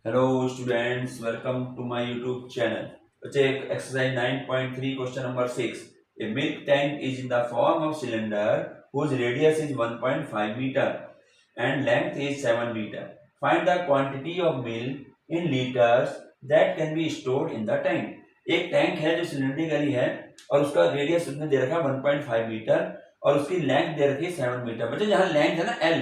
Hello students, welcome to my YouTube channel. Check exercise 9.3 question number 6. A milk tank is in the form of cylinder whose radius is 1.5 meter and length is 7 meter. Find the quantity of milk in liters that can be stored in the tank. एक tank है जो cylindrically है और उसका radius उसने दे रखा है 1.5 metre और उसकी लेंथ दे रखी है 7 मीटर। बच्चों जहाँ लेंथ है ना L,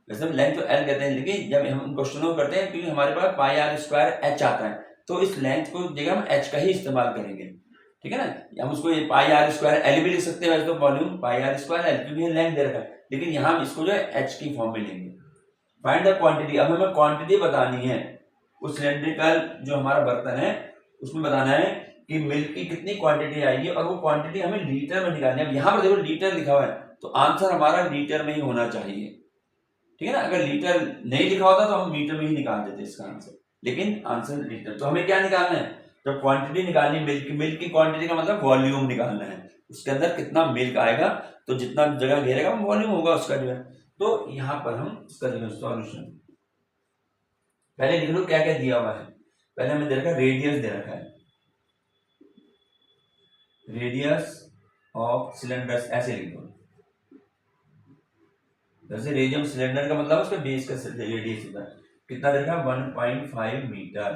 वैसे हम लेंथ तो एल कहते हैं, लेकिन जब हम क्वेश्चन को करते हैं क्योंकि हमारे पास पाई आर स्क्वायर एच आता है तो इस लेंथ को जगह हम एच का ही इस्तेमाल करेंगे। ठीक है ना, हम उसको पाई आर स्क्वायर एल भी लिख सकते हैं, वैसे तो volume pi r square l क्योंकि लेंथ दे रखा है, लेकिन यहाँ हम इसको जो है एच की फॉर्म में लेंगे। फाइंड द क्वांटिटी, अब हमें क्वांटिटी बतानी है उस सिलेंड्रिकल जो हमारा बर्तन है उसमें बताना है कि मिल्क की कितनी क्वांटिटी आएगी और वो क्वांटिटी हमें लीटर में निकालनी है। अब यहाँ पर देखो लीटर लिखा हुआ है तो आंसर हमारा लीटर में ही होना चाहिए। ठीक है ना, अगर लीटर नहीं लिखा होता तो हम मीटर में ही निकाल देते इसका आंसर, लेकिन आंसर लीटर। तो हमें क्या निकालना है, जब क्वांटिटी निकालनी मिल्क की क्वांटिटी का मतलब वॉल्यूम निकालना है, उसके अंदर कितना मिल्क आएगा तो जितना जगह घेरेगा वो वॉल्यूम होगा उसका जो है। तो यहाँ पर हम इसका जो है सॉल्यूशन पहले लिख लो क्या क्या दिया हुआ है। पहले हमें दे रखा है रेडियस, दे रखा है रेडियस ऑफ सिलेंडर्स, ऐसे लिख दो। जैसे रेडियम सिलेंडर का मतलब उसका बेस का रेडियस होता है, कितना देखा 1.5 मीटर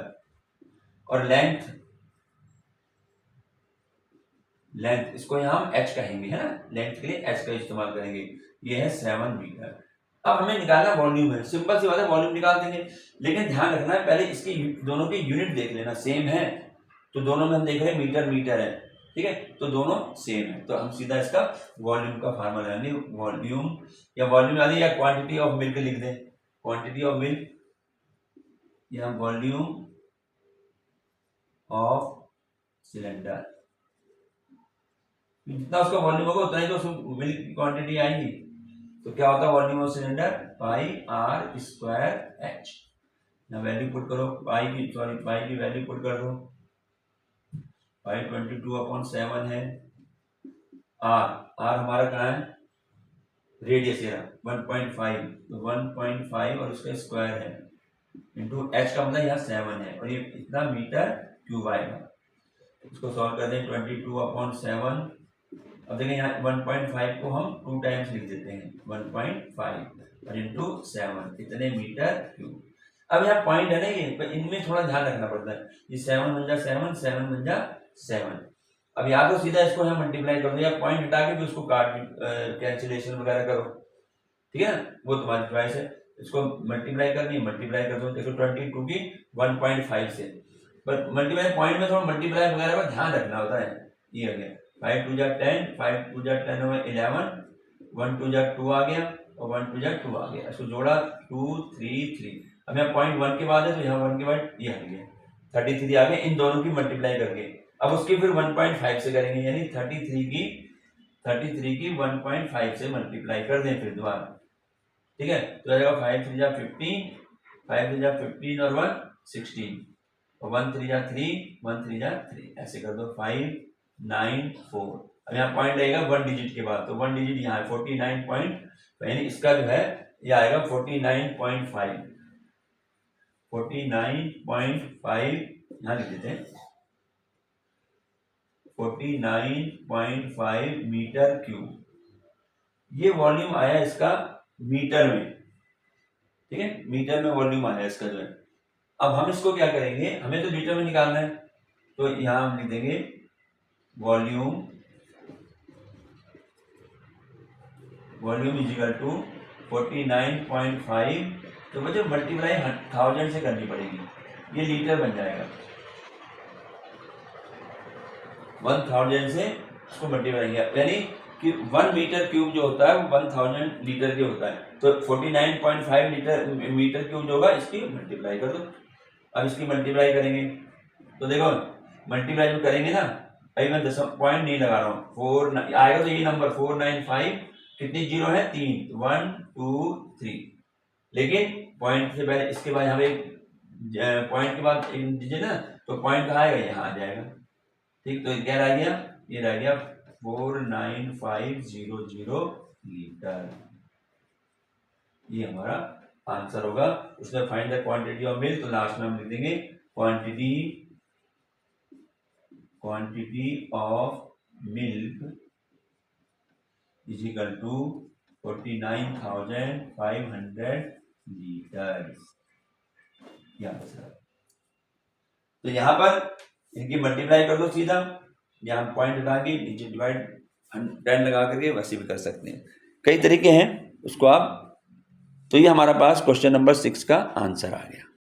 और लेंथ इसको यहाँ हम एच कहेंगे, है ना, लेंथ के लिए एच का इस्तेमाल करेंगे। ये है 7 मीटर। अब हमें निकालना वॉल्यूम है, सिंपल सी बात है, वॉल्यूम निकाल देंगे, लेकिन ध्यान रखना है पहले इसकी दोनों की यूनिट देख लेना, सेम है तो दोनों में हम देख रहे हैं मीटर मीटर है, ठीक है, तो दोनों सेम है तो हम सीधा इसका वॉल्यूम का फार्मूला यानी वॉल्यूम या वॉल्यूम यानी या क्वांटिटी ऑफ मिल्क लिख दें, क्वांटिटी ऑफ मिल्क या वॉल्यूम ऑफ सिलेंडर, जितना उसका वॉल्यूम होगा उतना ही तो उसमें मिल्क की क्वांटिटी आएगी। तो क्या होता है volume of cylinder pi r square h. ना वैल्यू पुट करो, पाई की वैल्यू पुट कर दो, पाई 22/7 है। आर हमारा कहाँ है, रेडियस ये 1.5, तो 1.5 और उसका स्क्वायर है इंटू एच का मतलब यहाँ 7 है और ये इतना मीटर क्यूब आएगा। इसको सॉल्व कर दें 22/7। अब देखें यहाँ 1.5 को हम 2 टाइम्स लिख देते हैं, 1.5 और इंटू 7 इतने मीटर क्यूब। अब यहाँ पॉइंट है ना ये, पर इनमें थोड़ा ध्यान रखना पड़ता है, ये 7 बन जा 7, 7 बन जा 7। अब या तो सीधा इसको यहाँ मल्टीप्लाई कर दो या पॉइंट हटा के भी उसको काट कैंसिलेशन वगैरह करो, ठीक है ना, वो तुम्हारी चॉइस है। इसको मल्टीप्लाई करनी है मल्टीप्लाई कर दो, देखो 22 की 1.5 से, बट मल्टीप्लाई पॉइंट में थोड़ा मल्टीप्लाई वगैरह का ध्यान रखना होता है। ये हो गया 5 2 जा 10, 5 2 जा 10 हो गया 11, 1 2 जा 2 आ गया और 1 2 जा 2 आ गया, इसको जोड़ा 2 3 3। अब यहाँ पॉइंट 1 के बाद है तो यहाँ 1 के बाद ये आ गया 33 आ गया, इन दोनों की मल्टीप्लाई करके। अब उसकी फिर 1.5 से करेंगे यानी 33 की 1.5 से मल्टीप्लाई कर दें फिर दोबारा, ठीक है, तो आ जाएगा 5 3 जा 15, 5 3 जा 15 और 1 16 और 1 3 जा 3, 1 3 जा 3, ऐसे कर दो 5 9 4। अब यहाँ पॉइंट लगेगा 1 डिजिट के बाद, तो 1 डिजिट यहाँ 49 पॉइंट, यानी इसका जो है ये आएगा 49.5, 49.5 यहाँ लिख देते हैं 49.5 मीटर क्यूब। ये वॉल्यूम आया इसका मीटर में, ठीक है, मीटर में वॉल्यूम आया इसका जो है। अब हम इसको क्या करेंगे, हमें तो लीटर में निकालना है, तो यहां हम लिख देंगे वॉल्यूम इज इक्वल टू 49.5, तो बच्चों मल्टीप्लाई 1000 से करनी पड़ेगी, ये लीटर बन जाएगा, 1000 से इसको मल्टीप्लाई किया यानी कि 1 मीटर क्यूब जो होता है वो 1000 लीटर के होता है, तो 49.5 मीटर क्यूब जो होगा इसकी मल्टीप्लाई कर दो। अब इसकी मल्टीप्लाई करेंगे तो देखो मल्टीप्लाई जो करेंगे ना, अभी मैं पॉइंट नहीं लगा रहा हूँ, 4 आएगा तो ये नंबर 495, कितनी जीरो है 3, 1 2 3, लेकिन पॉइंट से पहले इसके बाद हमें पॉइंट के बाद एक डिजिट ना, तो पॉइंट कहाँ आएगा, यहाँ आ जाएगा, ठीक, तो क्या रह गया, ये रह गया 49500 लीटर, ये हमारा आंसर होगा। उसमें find the quantity of milk, तो लास्ट में हम लिख देंगे quantity of milk is equal to 49,500 litres. तो यहाँ पर इनकी मल्टीप्लाई कर दो सीधा, यहाँ पॉइंट लगा के नीचे डिवाइड 10 लगा करके वैसे भी कर सकते हैं, कई तरीके हैं उसको आप। तो ये हमारा पास क्वेश्चन नंबर 6 का आंसर आ गया।